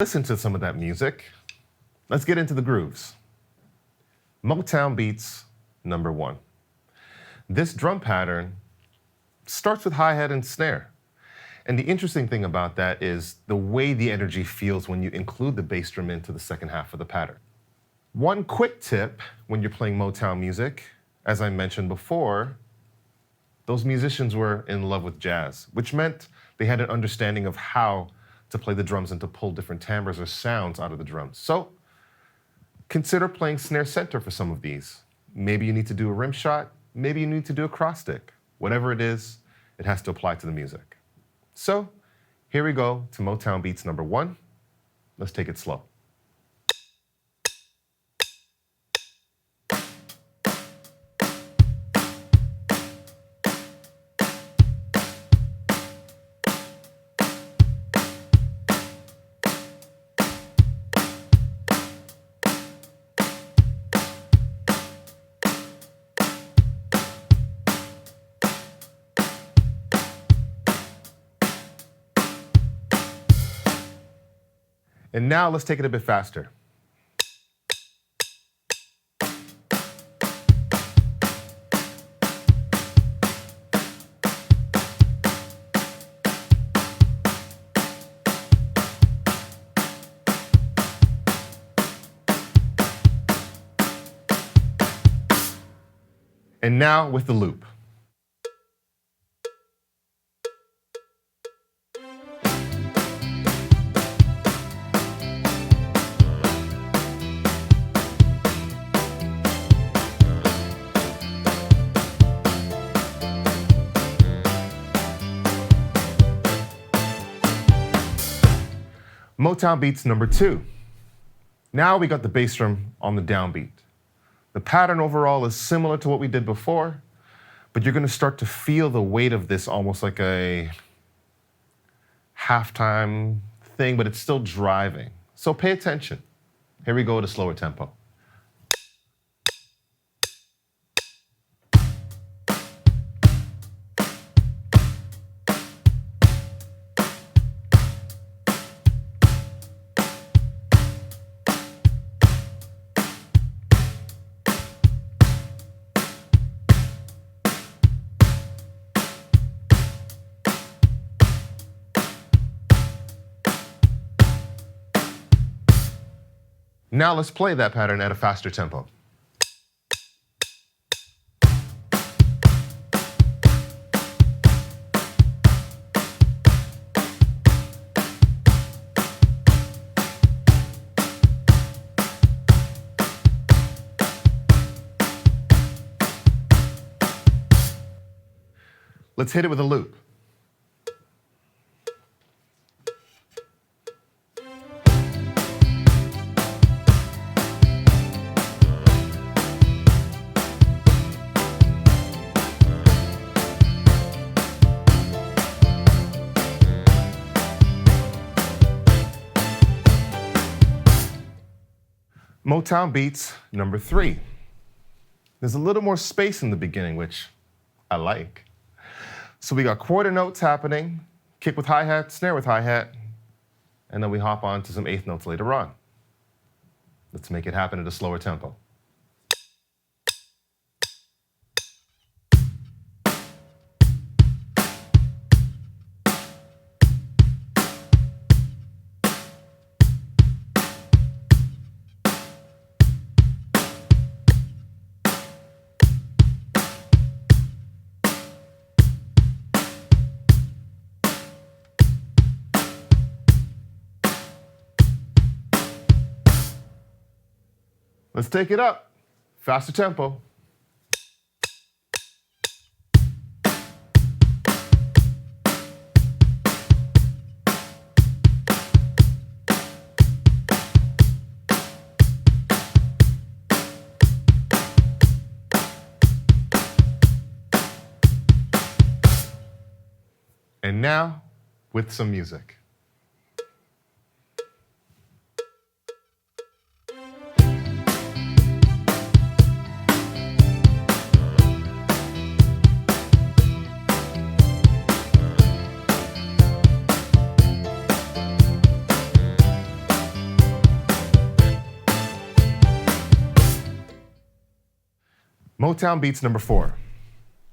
Listen to some of that music. Let's get into the grooves. Motown Beats #1. This drum pattern starts with hi-hat and snare. And the interesting thing about that is the way the energy feels when you include the bass drum into the second half of the pattern. One quick tip when you're playing Motown music, as I mentioned before, those musicians were in love with jazz, which meant they had an understanding of how to play the drums and to pull different timbres or sounds out of the drums. So consider playing snare center for some of these. Maybe you need to do a rim shot, maybe you need to do a cross stick. Whatever it is, it has to apply to the music. So here we go to Motown Beats #1. Let's take it slow. And now let's take it a bit faster. And now with the loop. Motown Beats #2. Now we got the bass drum on the downbeat. The pattern overall is similar to what we did before, but you're going to start to feel the weight of this almost like a halftime thing, but it's still driving. So pay attention. Here we go at a slower tempo. Now let's play that pattern at a faster tempo. Let's hit it with a loop. Motown Beats #3. There's a little more space in the beginning, which I like. So we got quarter notes happening, kick with hi-hat, snare with hi-hat, and then we hop on to some eighth notes later on. Let's make it happen at a slower tempo. Let's take it up, faster tempo. And now, with some music. Motown Beats number 4.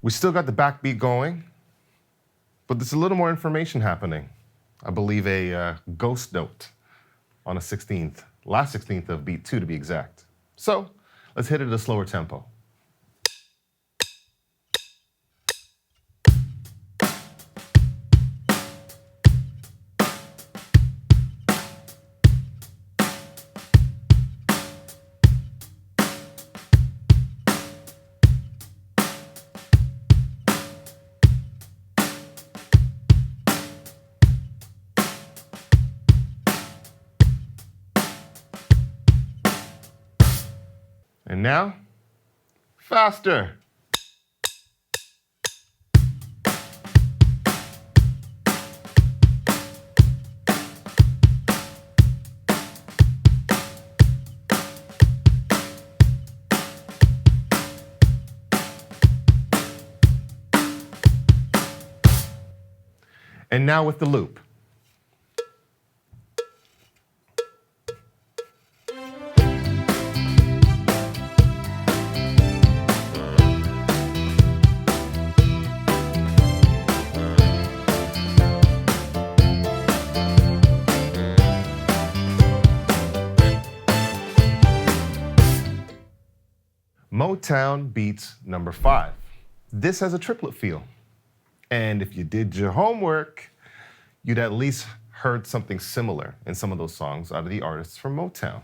We still got the backbeat going, but there's a little more information happening. I believe a ghost note on a 16th, last 16th of beat 2 to be exact. So let's hit it at a slower tempo. And now, faster. And now with the loop. Motown Beats number 5. This has a triplet feel. And if you did your homework, you'd at least heard something similar in some of those songs out of the artists from Motown.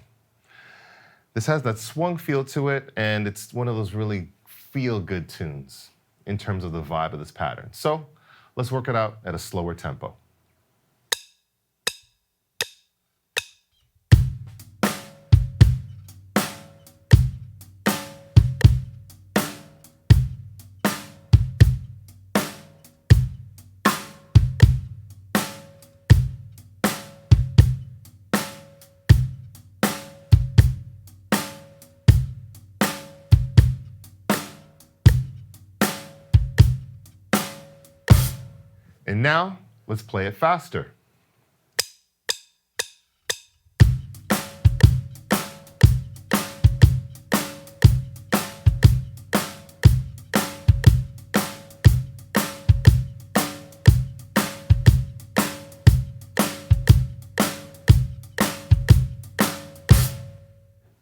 This has that swung feel to it, and it's one of those really feel-good tunes in terms of the vibe of this pattern. So let's work it out at a slower tempo. And now, let's play it faster.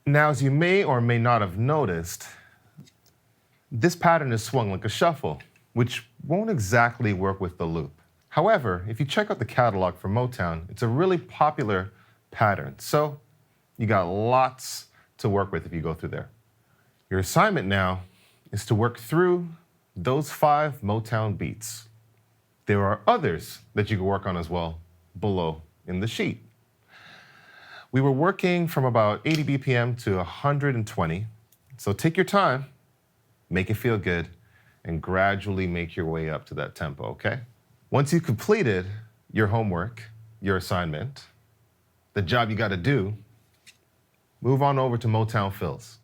Now, as you may or may not have noticed, this pattern is swung like a shuffle, which won't exactly work with the loop. However, if you check out the catalog for Motown, it's a really popular pattern. So you got lots to work with if you go through there. Your assignment now is to work through those 5 Motown beats. There are others that you can work on as well below in the sheet. We were working from about 80 BPM to 120. So take your time, make it feel good, and gradually make your way up to that tempo, okay? Once you've completed your homework, your assignment, the job you gotta do, move on over to Motown Fills.